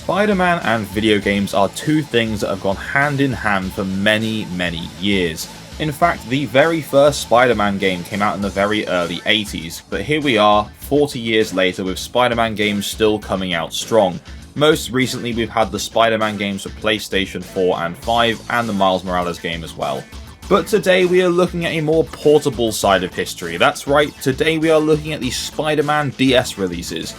Spider-Man and video games are two things that have gone hand in hand for many, many years. In fact, the very first Spider-Man game came out in the very early 80s, but here we are, 40 years later with Spider-Man games still coming out strong. Most recently we've had the Spider-Man games for PlayStation 4 and 5, and the Miles Morales game as well. But today we are looking at a more portable side of history. That's right, today we are looking at the Spider-Man DS releases.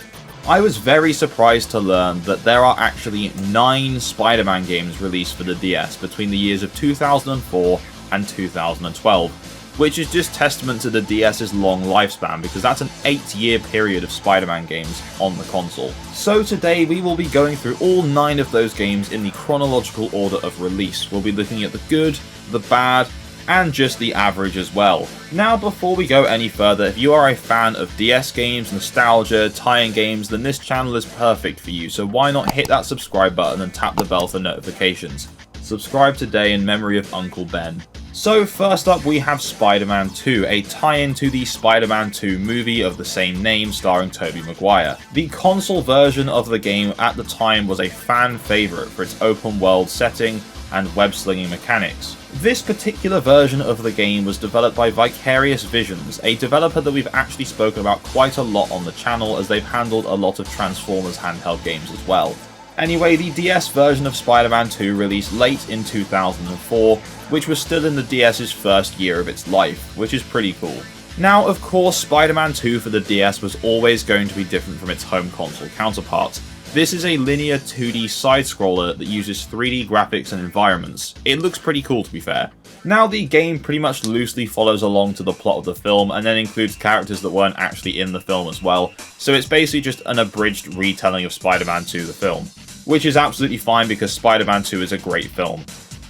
I was very surprised to learn that there are actually 9 Spider-Man games released for the DS between the years of 2004 and 2012, which is just testament to the DS's long lifespan, because that's an 8-year period of Spider-Man games on the console. So today we will be going through all 9 of those games in the chronological order of release. We'll be looking at the good, the bad, and just the average as well. Now, before we go any further, if you are a fan of DS games, nostalgia, tie-in games, then this channel is perfect for you, so why not hit that subscribe button and tap the bell for notifications. Subscribe today in memory of Uncle Ben. So first up we have Spider-Man 2, a tie-in to the Spider-Man 2 movie of the same name starring Tobey Maguire. The console version of the game at the time was a fan favourite for its open world setting and web-slinging mechanics. This particular version of the game was developed by Vicarious Visions, a developer that we've actually spoken about quite a lot on the channel, as they've handled a lot of Transformers handheld games as well. Anyway, the DS version of Spider-Man 2 released late in 2004, which was still in the DS's first year of its life, which is pretty cool. Now, of course, Spider-Man 2 for the DS was always going to be different from its home console counterparts. This is a linear 2D side-scroller that uses 3D graphics and environments. It looks pretty cool, to be fair. Now, the game pretty much loosely follows along to the plot of the film, and then includes characters that weren't actually in the film as well, so it's basically just an abridged retelling of Spider-Man 2 the film, which is absolutely fine because Spider-Man 2 is a great film.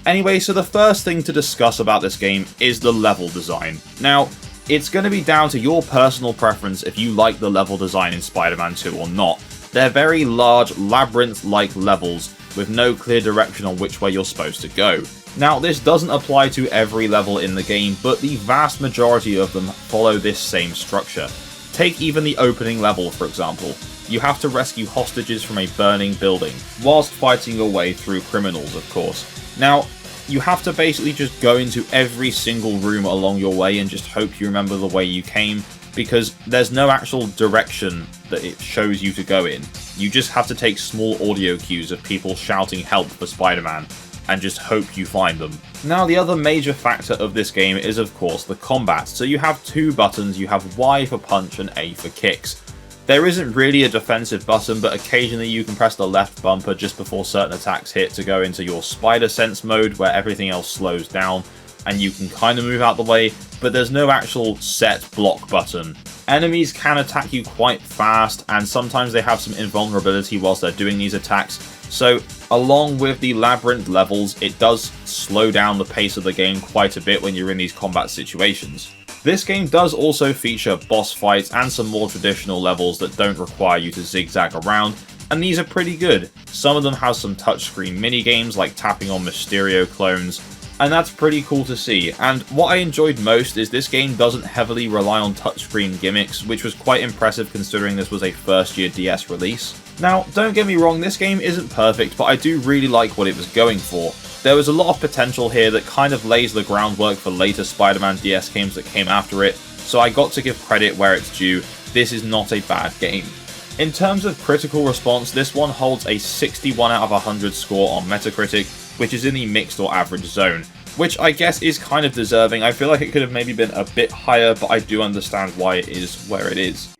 Anyway, so the first thing to discuss about this game is the level design. Now, it's going to be down to your personal preference if you like the level design in Spider-Man 2 or not. They're very large, labyrinth-like levels with no clear direction on which way you're supposed to go. Now, this doesn't apply to every level in the game, but the vast majority of them follow this same structure. Take even the opening level, for example. You have to rescue hostages from a burning building, whilst fighting your way through criminals, of course. Now, you have to basically just go into every single room along your way and just hope you remember the way you came, because there's no actual direction that it shows you to go in. You just have to take small audio cues of people shouting help for Spider-Man, and just hope you find them. Now, the other major factor of this game is of course the combat. So you have 2 buttons, you have Y for punch and A for kicks. There isn't really a defensive button, but occasionally you can press the left bumper just before certain attacks hit to go into your Spider Sense mode, where everything else slows down and you can kind of move out the way, but there's no actual set block button. Enemies can attack you quite fast, and sometimes they have some invulnerability whilst they're doing these attacks, so along with the labyrinth levels, it does slow down the pace of the game quite a bit when you're in these combat situations. This game does also feature boss fights and some more traditional levels that don't require you to zigzag around, and these are pretty good. Some of them have some touchscreen minigames like tapping on Mysterio clones, and that's pretty cool to see. And what I enjoyed most is this game doesn't heavily rely on touchscreen gimmicks, which was quite impressive considering this was a first-year DS release. Now, don't get me wrong, this game isn't perfect, but I do really like what it was going for. There was a lot of potential here that kind of lays the groundwork for later Spider-Man DS games that came after it, so I got to give credit where it's due. This is not a bad game. In terms of critical response, this one holds a 61 out of 100 score on Metacritic, which is in the mixed or average zone, which I guess is kind of deserving. I feel like it could have maybe been a bit higher, but I do understand why it is where it is.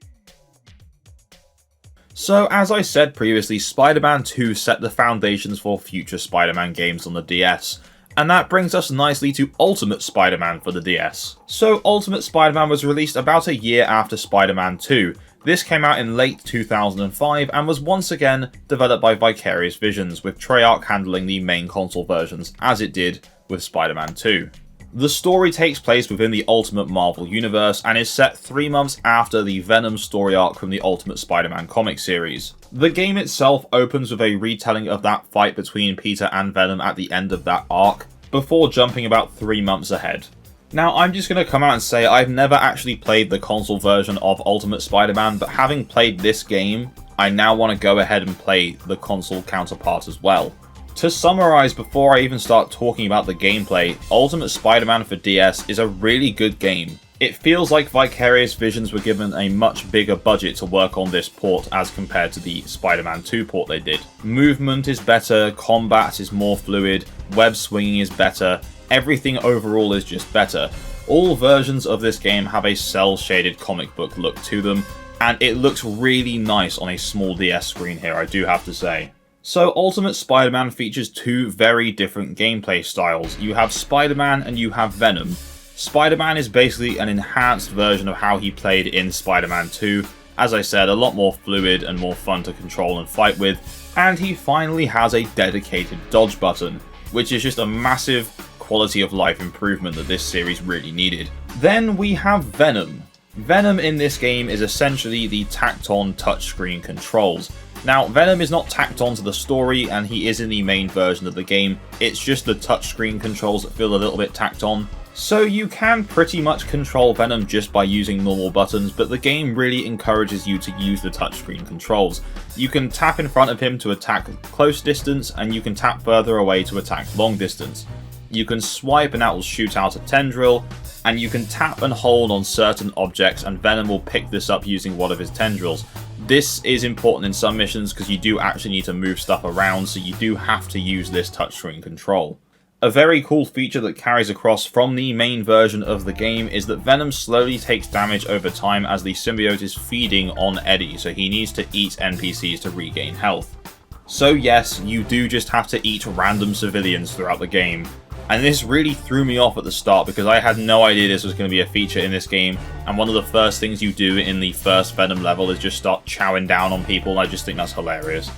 So, as I said previously, Spider-Man 2 set the foundations for future Spider-Man games on the DS. And that brings us nicely to Ultimate Spider-Man for the DS. So, Ultimate Spider-Man was released about a year after Spider-Man 2. This came out in late 2005 and was once again developed by Vicarious Visions, with Treyarch handling the main console versions, as it did with Spider-Man 2. The story takes place within the Ultimate Marvel Universe and is set 3 months after the Venom story arc from the Ultimate Spider-Man comic series. The game itself opens with a retelling of that fight between Peter and Venom at the end of that arc, before jumping about 3 months ahead. Now, I'm just going to come out and say I've never actually played the console version of Ultimate Spider-Man, but having played this game, I now want to go ahead and play the console counterpart as well. To summarize before I even start talking about the gameplay, Ultimate Spider-Man for DS is a really good game. It feels like Vicarious Visions were given a much bigger budget to work on this port as compared to the Spider-Man 2 port they did. Movement is better, combat is more fluid, web swinging is better, everything overall is just better. All versions of this game have a cel-shaded comic book look to them, and it looks really nice on a small DS screen here, I do have to say. So Ultimate Spider-Man features two very different gameplay styles. You have Spider-Man and you have Venom. Spider-Man is basically an enhanced version of how he played in Spider-Man 2. As I said, a lot more fluid and more fun to control and fight with, and he finally has a dedicated dodge button, which is just a massive quality of life improvement that this series really needed. Then we have Venom. Venom in this game is essentially the tacked-on touchscreen controls. Now, Venom is not tacked onto the story, and he is in the main version of the game. It's just the touchscreen controls that feel a little bit tacked on. So you can pretty much control Venom just by using normal buttons, but the game really encourages you to use the touchscreen controls. You can tap in front of him to attack close distance, and you can tap further away to attack long distance. You can swipe and that will shoot out a tendril, and you can tap and hold on certain objects and Venom will pick this up using one of his tendrils. This is important in some missions because you do actually need to move stuff around, so you do have to use this touchscreen control. A very cool feature that carries across from the main version of the game is that Venom slowly takes damage over time as the symbiote is feeding on Eddie, so he needs to eat NPCs to regain health. So yes, you do just have to eat random civilians throughout the game. And this really threw me off at the start because I had no idea this was going to be a feature in this game, and one of the first things you do in the first Venom level is just start chowing down on people, and I just think that's hilarious.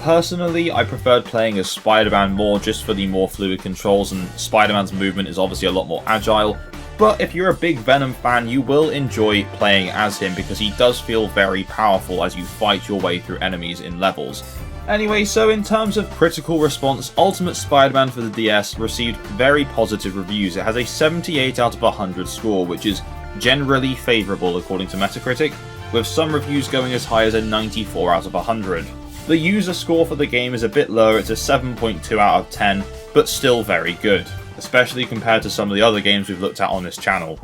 Personally, I preferred playing as Spider-Man more just for the more fluid controls, and Spider-Man's movement is obviously a lot more agile, but if you're a big Venom fan, you will enjoy playing as him because he does feel very powerful as you fight your way through enemies in levels. Anyway, so in terms of critical response, Ultimate Spider-Man for the DS received very positive reviews. It has a 78 out of 100 score, which is generally favourable according to Metacritic, with some reviews going as high as a 94 out of 100. The user score for the game is a bit lower, it's a 7.2 out of 10, but still very good, especially compared to some of the other games we've looked at on this channel.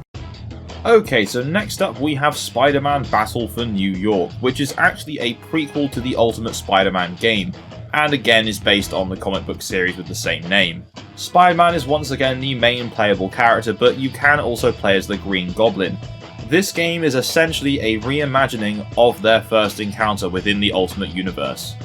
Okay, so next up we have Spider-Man Battle for New York, which is actually a prequel to the Ultimate Spider-Man game, and again is based on the comic book series with the same name. Spider-Man is once again the main playable character, but you can also play as the Green Goblin. This game is essentially a reimagining of their first encounter within the Ultimate Universe.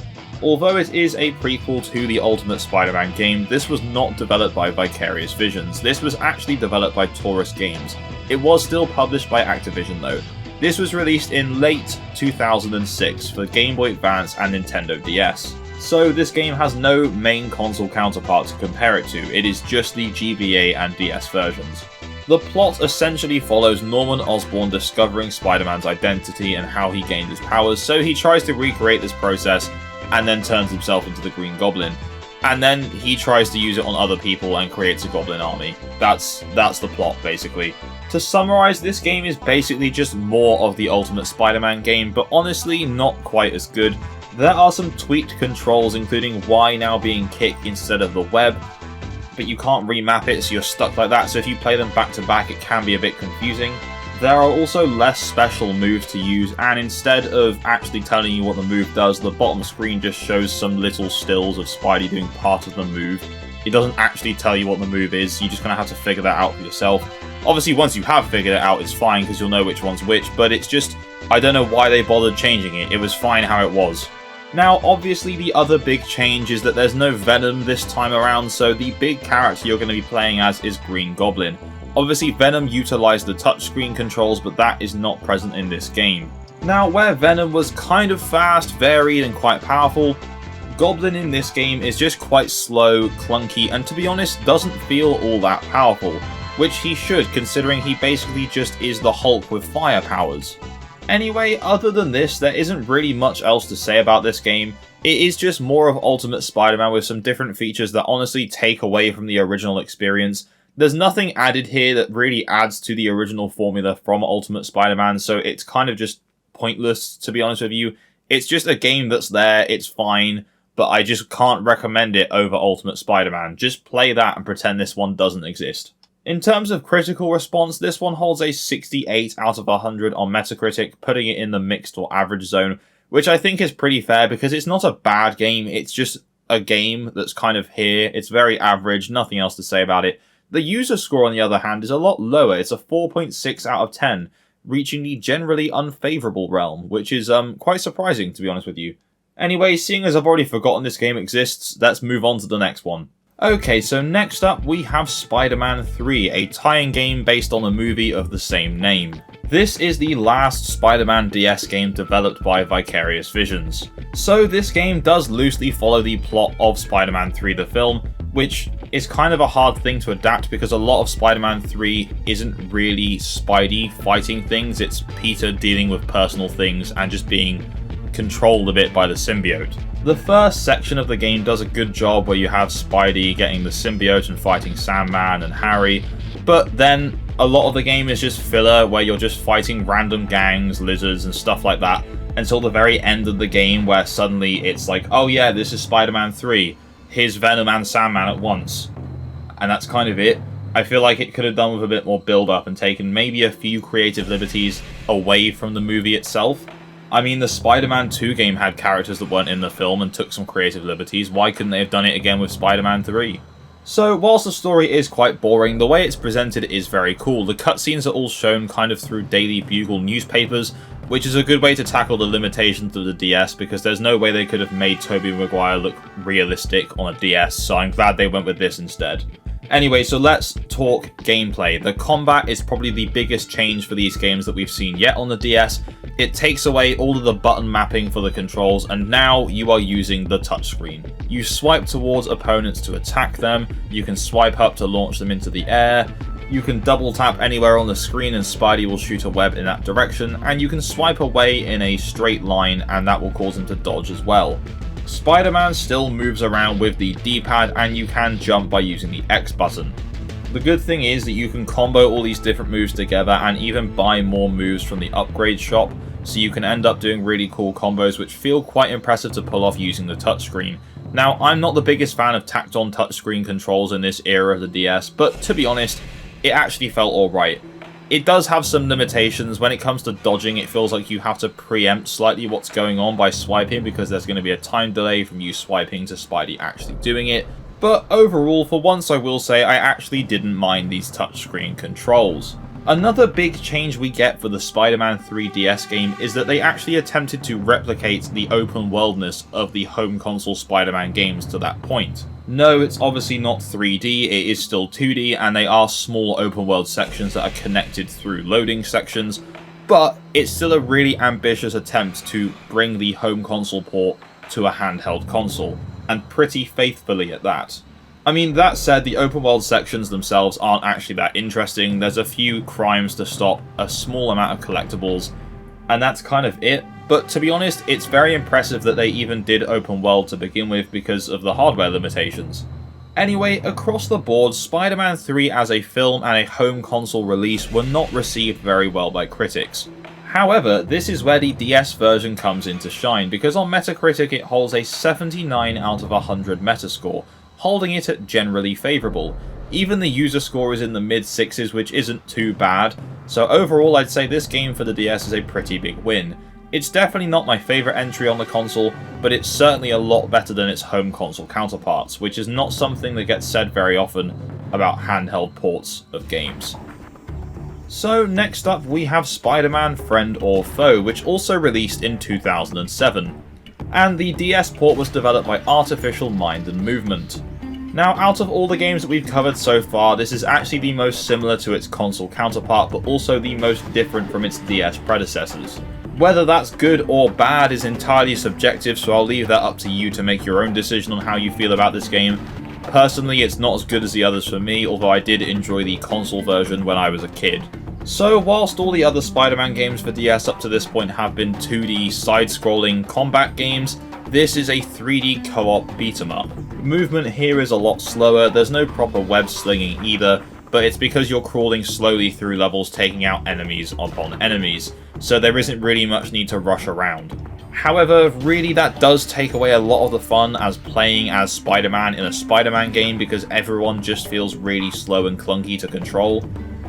Although it is a prequel to the Ultimate Spider-Man game, this was not developed by Vicarious Visions. This was actually developed by Taurus Games. It was still published by Activision though. This was released in late 2006 for Game Boy Advance and Nintendo DS. So this game has no main console counterpart to compare it to, it is just the GBA and DS versions. The plot essentially follows Norman Osborn discovering Spider-Man's identity and how he gained his powers, so he tries to recreate this process and then turns himself into the Green Goblin. And then he tries to use it on other people and creates a Goblin army. That's the plot, basically. To summarize, this game is basically just more of the Ultimate Spider-Man game, but honestly not quite as good. There are some tweaked controls, including Y now being kick instead of the web, but you can't remap it, so you're stuck like that, so if you play them back to back it can be a bit confusing. There are also less special moves to use, and instead of actually telling you what the move does, the bottom screen just shows some little stills of Spidey doing part of the move. It doesn't actually tell you what the move is, you're just going to have to figure that out for yourself. Obviously once you have figured it out it's fine because you'll know which one's which, but it's just, I don't know why they bothered changing it, it was fine how it was. Now obviously the other big change is that there's no Venom this time around, so the big character you're going to be playing as is Green Goblin. Obviously Venom utilised the touchscreen controls, but that is not present in this game. Now where Venom was kind of fast, varied and quite powerful, Goblin in this game is just quite slow, clunky, and to be honest doesn't feel all that powerful, which he should considering he basically just is the Hulk with fire powers. Anyway, other than this, there isn't really much else to say about this game. It is just more of Ultimate Spider-Man with some different features that honestly take away from the original experience. There's nothing added here that really adds to the original formula from Ultimate Spider-Man, so it's kind of just pointless, to be honest with you. It's just a game that's there, it's fine, but I just can't recommend it over Ultimate Spider-Man. Just play that and pretend this one doesn't exist. In terms of critical response, this one holds a 68 out of 100 on Metacritic, putting it in the mixed or average zone, which I think is pretty fair because it's not a bad game, it's just a game that's kind of here. It's very average, nothing else to say about it. The user score, on the other hand, is a lot lower. It's a 4.6 out of 10, reaching the generally unfavourable realm, which is quite surprising, to be honest with you. Anyway, seeing as I've already forgotten this game exists, let's move on to the next one. Okay, so next up we have Spider-Man 3, a tie-in game based on a movie of the same name. This is the last Spider-Man DS game developed by Vicarious Visions. So this game does loosely follow the plot of Spider-Man 3 the film, which is kind of a hard thing to adapt because a lot of Spider-Man 3 isn't really Spidey fighting things, it's Peter dealing with personal things and just being controlled a bit by the symbiote. The first section of the game does a good job where you have Spidey getting the symbiote and fighting Sandman and Harry, but then a lot of the game is just filler where you're just fighting random gangs, lizards and stuff like that until the very end of the game where suddenly it's like, oh yeah, this is Spider-Man 3, here's Venom and Sandman at once. And that's kind of it. I feel like it could have done with a bit more build-up and taken maybe a few creative liberties away from the movie itself. I mean, the Spider-Man 2 game had characters that weren't in the film and took some creative liberties. Why couldn't they have done it again with Spider-Man 3? So, whilst the story is quite boring, the way it's presented is very cool. The cutscenes are all shown kind of through Daily Bugle newspapers, which is a good way to tackle the limitations of the DS because there's no way they could have made Tobey Maguire look realistic on a DS, so I'm glad they went with this instead. Anyway, so let's talk gameplay. The combat is probably the biggest change for these games that we've seen yet on the DS. It takes away all of the button mapping for the controls, and now you are using the touchscreen. You swipe towards opponents to attack them, you can swipe up to launch them into the air, you can double tap anywhere on the screen and Spidey will shoot a web in that direction, and you can swipe away in a straight line and that will cause him to dodge as well. Spider-Man still moves around with the D-pad and you can jump by using the X button. The good thing is that you can combo all these different moves together and even buy more moves from the upgrade shop, so you can end up doing really cool combos which feel quite impressive to pull off using the touchscreen. Now, I'm not the biggest fan of tacked-on touchscreen controls in this era of the DS, but to be honest, it actually felt alright. It does have some limitations. When it comes to dodging, it feels like you have to preempt slightly what's going on by swiping because there's going to be a time delay from you swiping to Spidey actually doing it. But overall, for once I will say, I actually didn't mind these touchscreen controls. Another big change we get for the Spider-Man 3 DS game is that they actually attempted to replicate the open worldness of the home console Spider-Man games to that point. No, it's obviously not 3D, it is still 2D, and they are small open world sections that are connected through loading sections, but it's still a really ambitious attempt to bring the home console port to a handheld console, and pretty faithfully at that. I mean, that said, the open world sections themselves aren't actually that interesting. There's a few crimes to stop, a small amount of collectibles, and that's kind of it. But to be honest, it's very impressive that they even did open world to begin with because of the hardware limitations. Anyway, across the board, Spider-Man 3 as a film and a home console release were not received very well by critics. However, this is where the DS version comes into shine, because on Metacritic it holds a 79 out of 100 Metascore, holding it at generally favourable. Even the user score is in the mid-6s, which isn't too bad, so overall I'd say this game for the DS is a pretty big win. It's definitely not my favourite entry on the console, but it's certainly a lot better than its home console counterparts, which is not something that gets said very often about handheld ports of games. So next up we have Spider-Man Friend or Foe, which also released in 2007. And the DS port was developed by Artificial Mind and Movement. Now, out of all the games that we've covered so far, this is actually the most similar to its console counterpart, but also the most different from its DS predecessors. Whether that's good or bad is entirely subjective, so I'll leave that up to you to make your own decision on how you feel about this game. Personally, it's not as good as the others for me, although I did enjoy the console version when I was a kid. So, whilst all the other Spider-Man games for DS up to this point have been 2D side-scrolling combat games, this is a 3D co-op beat-em-up. Movement here is a lot slower, there's no proper web slinging either, but it's because you're crawling slowly through levels taking out enemies upon enemies, so there isn't really much need to rush around. However, really that does take away a lot of the fun as playing as Spider-Man in a Spider-Man game because everyone just feels really slow and clunky to control.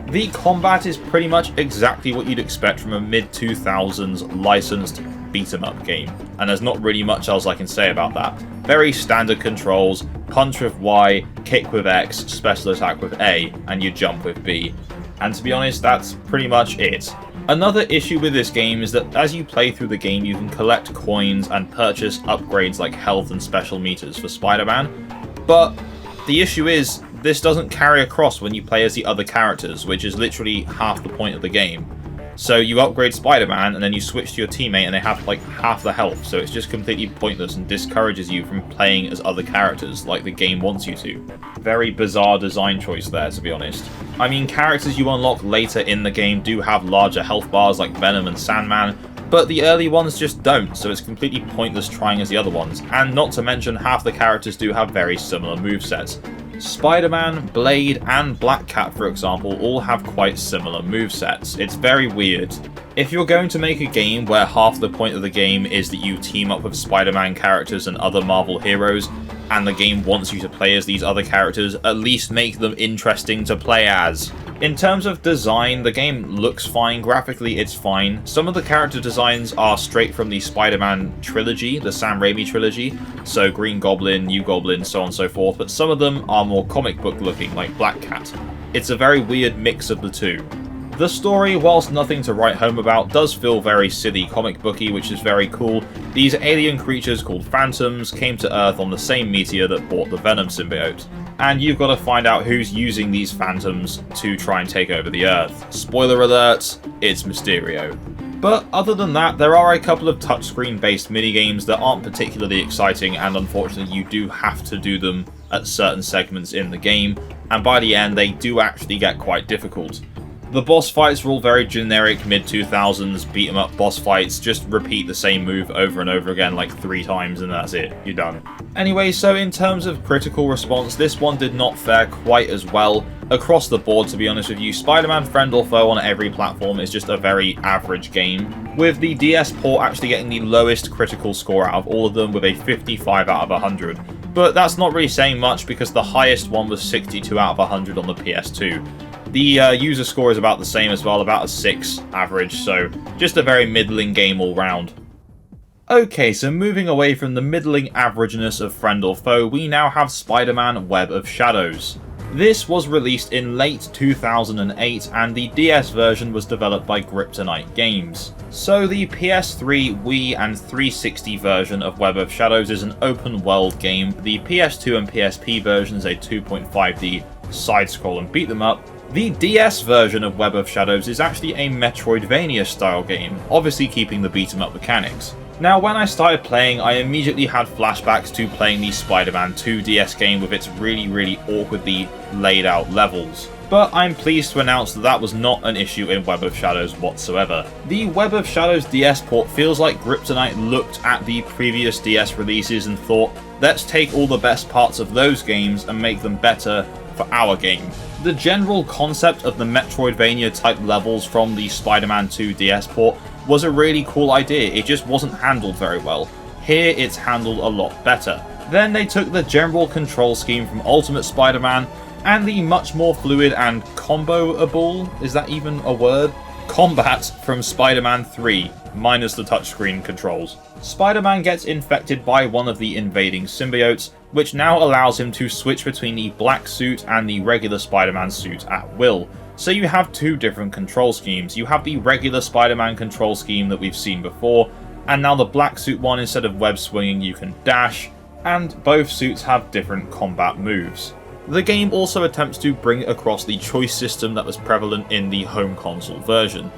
The combat is pretty much exactly what you'd expect from a mid-2000s licensed beat-em-up game, and there's not really much else I can say about that. Very standard controls: punch with Y, kick with X, special attack with A, and you jump with B. And to be honest, that's pretty much it. Another issue with this game is that as you play through the game, you can collect coins and purchase upgrades like health and special meters for Spider-Man, but the issue is, this doesn't carry across when you play as the other characters, which is literally half the point of the game. So you upgrade Spider-Man and then you switch to your teammate and they have like half the health, so it's just completely pointless and discourages you from playing as other characters like the game wants you to. Very bizarre design choice there, to be honest. I mean, characters you unlock later in the game do have larger health bars like Venom and Sandman, but the early ones just don't, so it's completely pointless trying as the other ones, and not to mention half the characters do have very similar movesets. Spider-Man, Blade, and Black Cat, for example, all have quite similar movesets. It's very weird. If you're going to make a game where half the point of the game is that you team up with Spider-Man characters and other Marvel heroes, and the game wants you to play as these other characters, at least make them interesting to play as. In terms of design, the game looks fine. Graphically, it's fine. Some of the character designs are straight from the Spider-Man trilogy, the Sam Raimi trilogy, so Green Goblin, New Goblin, so on and so forth, but some of them are more comic book looking, like Black Cat. It's a very weird mix of the two. The story, whilst nothing to write home about, does feel very silly comic booky, which is very cool. These alien creatures called Phantoms came to Earth on the same meteor that brought the Venom symbiote, and you've got to find out who's using these Phantoms to try and take over the Earth. Spoiler alert, it's Mysterio. But other than that, there are a couple of touchscreen based minigames that aren't particularly exciting, and unfortunately you do have to do them at certain segments in the game, and by the end they do actually get quite difficult. The boss fights are all very generic mid-2000s beat-em-up boss fights, just repeat the same move over and over again like 3 times and that's it, you're done. Anyway, so in terms of critical response, this one did not fare quite as well across the board, to be honest with you. Spider-Man Friend or Foe on every platform is just a very average game, with the DS port actually getting the lowest critical score out of all of them with a 55 out of 100. But that's not really saying much because the highest one was 62 out of 100 on the PS2. The user score is about the same as well, about a 6 average, so just a very middling game all round. Okay, so moving away from the middling averageness of Friend or Foe, we now have Spider-Man Web of Shadows. This was released in late 2008, and the DS version was developed by Kryptonite Games. So the PS3, Wii, and 360 version of Web of Shadows is an open-world game. The PS2 and PSP version is a 2.5D side-scroll and beat-them-up. The DS version of Web of Shadows is actually a Metroidvania-style game, obviously keeping the beat-em-up mechanics. Now, when I started playing, I immediately had flashbacks to playing the Spider-Man 2 DS game with its really awkwardly laid out levels. But I'm pleased to announce that that was not an issue in Web of Shadows whatsoever. The Web of Shadows DS port feels like Kryptonite looked at the previous DS releases and thought, let's take all the best parts of those games and make them better for our game. The general concept of the Metroidvania type levels from the Spider-Man 2 DS port was a really cool idea, it just wasn't handled very well. Here it's handled a lot better. Then they took the general control scheme from Ultimate Spider-Man and the much more fluid and combo-able, is that even a word? Combat from Spider-Man 3, minus the touchscreen controls. Spider-Man gets infected by one of the invading symbiotes, which now allows him to switch between the black suit and the regular Spider-Man suit at will. So you have 2 different control schemes. You have the regular Spider-Man control scheme that we've seen before, and now the black suit one, instead of web swinging you can dash, and both suits have different combat moves. The game also attempts to bring across the choice system that was prevalent in the home console version.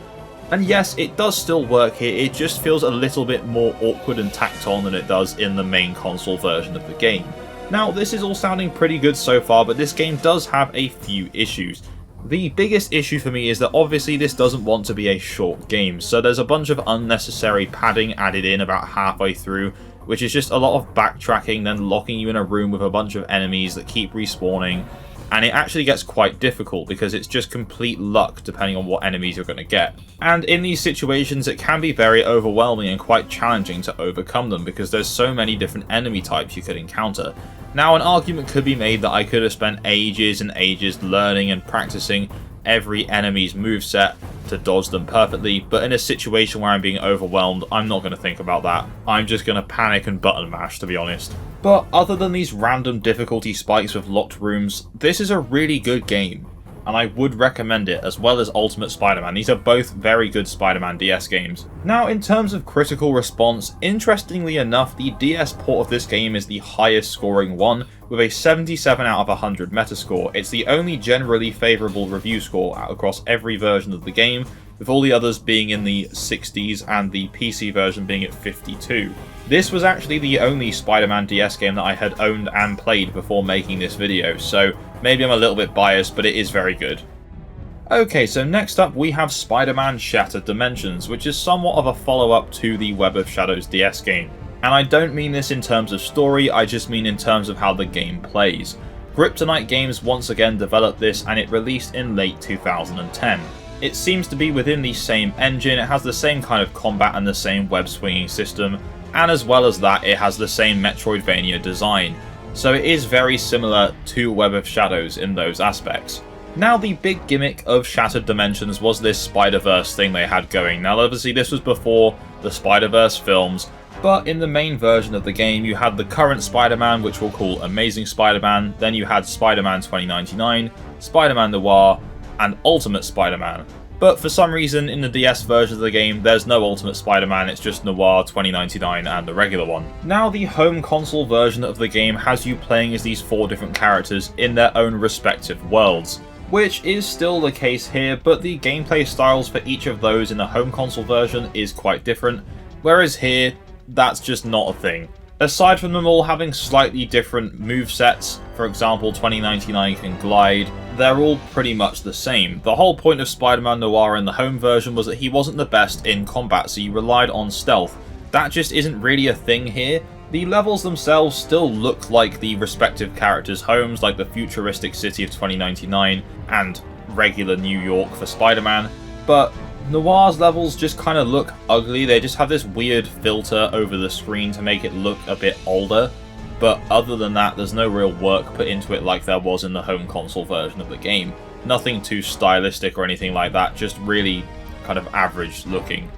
And yes, it does still work here, it just feels a little bit more awkward and tacked on than it does in the main console version of the game. Now, this is all sounding pretty good so far, but this game does have a few issues. The biggest issue for me is that obviously this doesn't want to be a short game, so there's a bunch of unnecessary padding added in about halfway through, which is just a lot of backtracking, then locking you in a room with a bunch of enemies that keep respawning, and it actually gets quite difficult because it's just complete luck depending on what enemies you're going to get. And in these situations it can be very overwhelming and quite challenging to overcome them because there's so many different enemy types you could encounter. Now, an argument could be made that I could have spent ages and ages learning and practicing every enemy's moveset to dodge them perfectly, but in a situation where I'm being overwhelmed, I'm not going to think about that. I'm just going to panic and button mash, to be honest. But other than these random difficulty spikes with locked rooms, this is a really good game, and I would recommend it, as well as Ultimate Spider-Man. These are both very good Spider-Man DS games. Now, in terms of critical response, interestingly enough, the DS port of this game is the highest scoring one, with a 77 out of 100 Metascore. It's the only generally favourable review score across every version of the game, with all the others being in the 60s and the PC version being at 52. This was actually the only Spider-Man DS game that I had owned and played before making this video, so maybe I'm a little bit biased, but it is very good. Okay, so next up we have Spider-Man Shattered Dimensions, which is somewhat of a follow-up to the Web of Shadows DS game. And I don't mean this in terms of story, I just mean in terms of how the game plays. Kryptonite Games once again developed this, and it released in late 2010. It seems to be within the same engine, it has the same kind of combat and the same web swinging system, and as well as that it has the same Metroidvania design, so it is very similar to Web of Shadows in those aspects. Now, the big gimmick of Shattered Dimensions was this Spider-Verse thing they had going. Now obviously this was before the Spider-Verse films, but in the main version of the game you had the current Spider-Man, which we'll call Amazing Spider-Man, then you had Spider-Man 2099, Spider-Man Noir, and Ultimate Spider-Man. But for some reason in the DS version of the game there's no Ultimate Spider-Man, it's just Noir, 2099 and the regular one. Now, the home console version of the game has you playing as these 4 different characters in their own respective worlds, which is still the case here, but the gameplay styles for each of those in the home console version is quite different, whereas here that's just not a thing. Aside from them all having slightly different movesets, for example 2099 can glide, they're all pretty much the same. The whole point of Spider-Man Noir in the home version was that he wasn't the best in combat, so you relied on stealth. That just isn't really a thing here. The levels themselves still look like the respective characters' homes, like the futuristic city of 2099 and regular New York for Spider-Man, but Noir's levels just kind of look ugly. They just have this weird filter over the screen to make it look a bit older, but other than that there's no real work put into it like there was in the home console version of the game. Nothing too stylistic or anything like that, just really kind of average looking.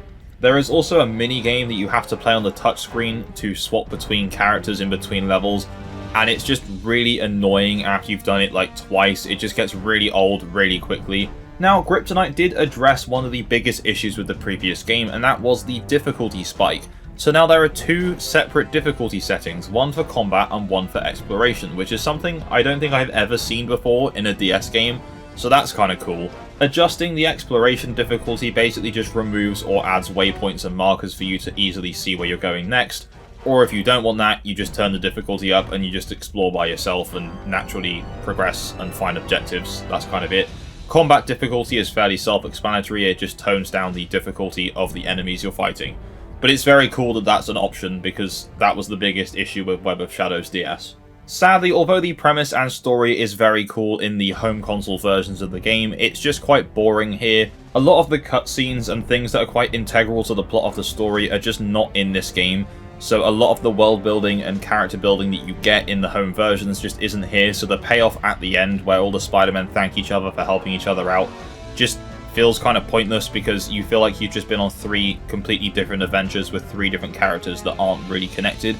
There is also a mini game that you have to play on the touchscreen to swap between characters in between levels, and it's just really annoying after you've done it like twice. It just gets really old really quickly. Now, Kryptonite did address one of the biggest issues with the previous game, and that was the difficulty spike. So now there are 2 separate difficulty settings, one for combat and one for exploration, which is something I don't think I've ever seen before in a DS game, so that's kind of cool. Adjusting the exploration difficulty basically just removes or adds waypoints and markers for you to easily see where you're going next, or if you don't want that, you just turn the difficulty up and you just explore by yourself and naturally progress and find objectives. That's kind of it. Combat difficulty is fairly self-explanatory, it just tones down the difficulty of the enemies you're fighting. But it's very cool that that's an option, because that was the biggest issue with Web of Shadows DS. Sadly, although the premise and story is very cool in the home console versions of the game, it's just quite boring here. A lot of the cutscenes and things that are quite integral to the plot of the story are just not in this game, so a lot of the world building and character building that you get in the home versions just isn't here, so the payoff at the end, where all the Spider-Men thank each other for helping each other out, just feels kind of pointless because you feel like you've just been on 3 completely different adventures with 3 different characters that aren't really connected,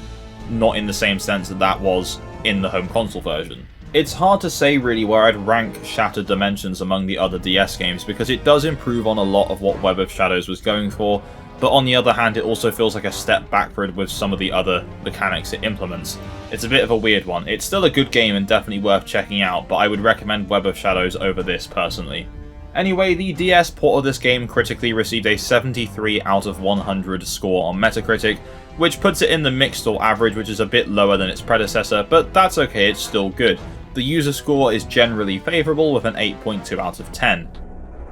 not in the same sense that that was in the home console version. It's hard to say really where I'd rank Shattered Dimensions among the other DS games, because it does improve on a lot of what Web of Shadows was going for, but on the other hand it also feels like a step backward with some of the other mechanics it implements. It's a bit of a weird one. It's still a good game and definitely worth checking out, but I would recommend Web of Shadows over this personally. Anyway, the DS port of this game critically received a 73 out of 100 score on Metacritic, which puts it in the mixed or average, which is a bit lower than its predecessor, but that's okay, it's still good. The user score is generally favourable with an 8.2 out of 10.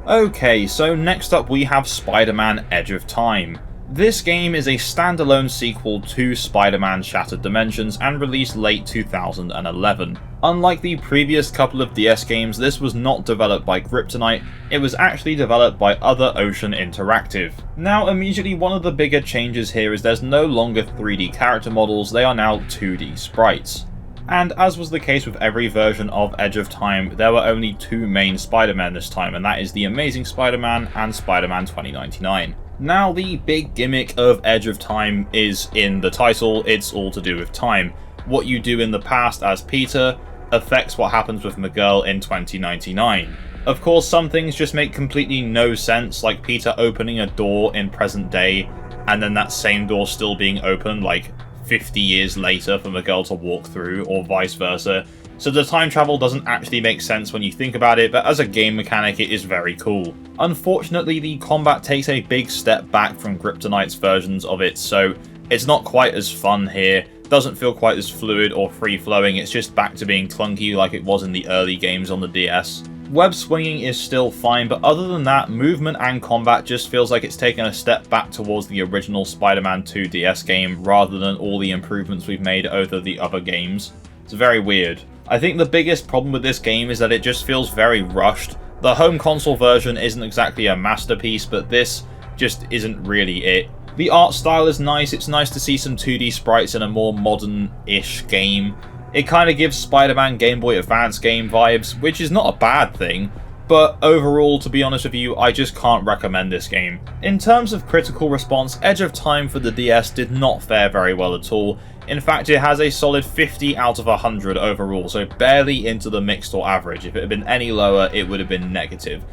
Okay, so next up we have Spider-Man Edge of Time. This game is a standalone sequel to Spider-Man Shattered Dimensions and released late 2011. Unlike the previous couple of DS games, this was not developed by Kryptonite, it was actually developed by Other Ocean Interactive. Now immediately one of the bigger changes here is there's no longer 3D character models, they are now 2D sprites. And as was the case with every version of Edge of Time, there were only two main Spider-Men this time, and that is the Amazing Spider-Man and Spider-Man 2099. Now the big gimmick of Edge of Time is in the title, it's all to do with time. What you do in the past as Peter affects what happens with Miguel in 2099. Of course, some things just make completely no sense, like Peter opening a door in present day, and then that same door still being open like 50 years later for Miguel to walk through, or vice versa. So the time travel doesn't actually make sense when you think about it, but as a game mechanic it is very cool. Unfortunately, the combat takes a big step back from Kryptonite's versions of it, so it's not quite as fun here, doesn't feel quite as fluid or free-flowing, it's just back to being clunky like it was in the early games on the DS. Web swinging is still fine, but other than that, movement and combat just feels like it's taken a step back towards the original Spider-Man 2 DS game rather than all the improvements we've made over the other games. It's very weird. I think the biggest problem with this game is that it just feels very rushed. The home console version isn't exactly a masterpiece, but this just isn't really it. The art style is nice, it's nice to see some 2D sprites in a more modern-ish game. It kind of gives Spider-Man Game Boy Advance game vibes, which is not a bad thing, but overall, to be honest with you, I just can't recommend this game. In terms of critical response, Edge of Time for the DS did not fare very well at all. In fact, it has a solid 50 out of 100 overall, so barely into the mixed or average. If it had been any lower, it would have been negative.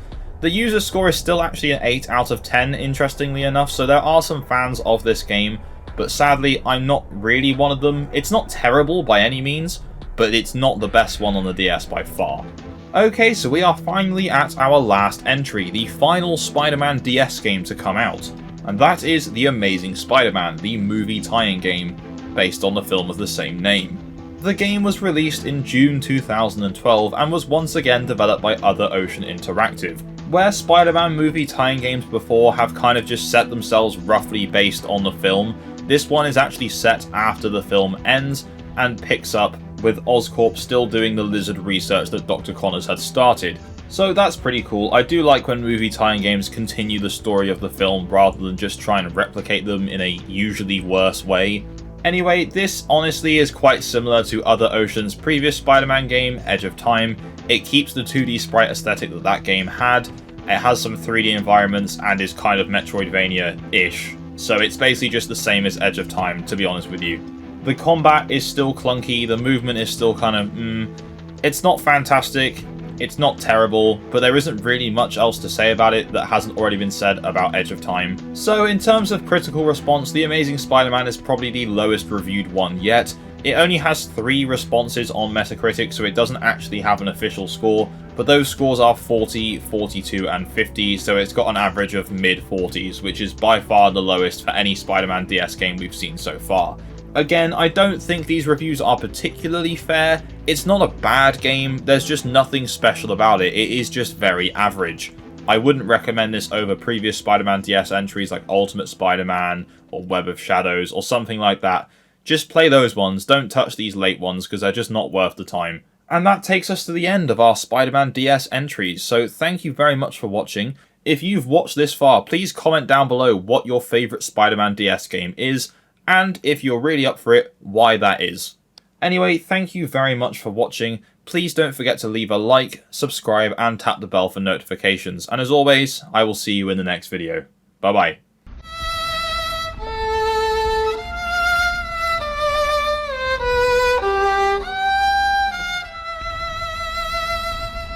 The user score is still actually an 8 out of 10, interestingly enough, so there are some fans of this game, but sadly, I'm not really one of them. It's not terrible by any means, but it's not the best one on the DS by far. Okay, so we are finally at our last entry, the final Spider-Man DS game to come out, and that is The Amazing Spider-Man, the movie tie-in game, based on the film of the same name. The game was released in June 2012 and was once again developed by Other Ocean Interactive. Where Spider-Man movie tie-in games before have kind of just set themselves roughly based on the film, this one is actually set after the film ends and picks up with Oscorp still doing the lizard research that Dr. Connors had started. So that's pretty cool. I do like when movie tie-in games continue the story of the film rather than just trying to replicate them in a usually worse way. Anyway, this honestly is quite similar to Other Ocean's previous Spider-Man game, Edge of Time. It keeps the 2D sprite aesthetic that that game had, it has some 3D environments and is kind of Metroidvania-ish. So it's basically just the same as Edge of Time, to be honest with you. The combat is still clunky, the movement is still kind of It's not fantastic, it's not terrible, but there isn't really much else to say about it that hasn't already been said about Edge of Time. So in terms of critical response, The Amazing Spider-Man is probably the lowest reviewed one yet. It only has 3 responses on Metacritic, so it doesn't actually have an official score, but those scores are 40, 42, and 50, so it's got an average of mid-40s, which is by far the lowest for any Spider-Man DS game we've seen so far. Again, I don't think these reviews are particularly fair. It's not a bad game, there's just nothing special about it, it is just very average. I wouldn't recommend this over previous Spider-Man DS entries like Ultimate Spider-Man or Web of Shadows or something like that. Just play those ones, don't touch these late ones because they're just not worth the time. And that takes us to the end of our Spider-Man DS entries, so thank you very much for watching. If you've watched this far, please comment down below what your favourite Spider-Man DS game is, and if you're really up for it, why that is. Anyway, thank you very much for watching. Please don't forget to leave a like, subscribe, and tap the bell for notifications. And as always, I will see you in the next video. Bye bye.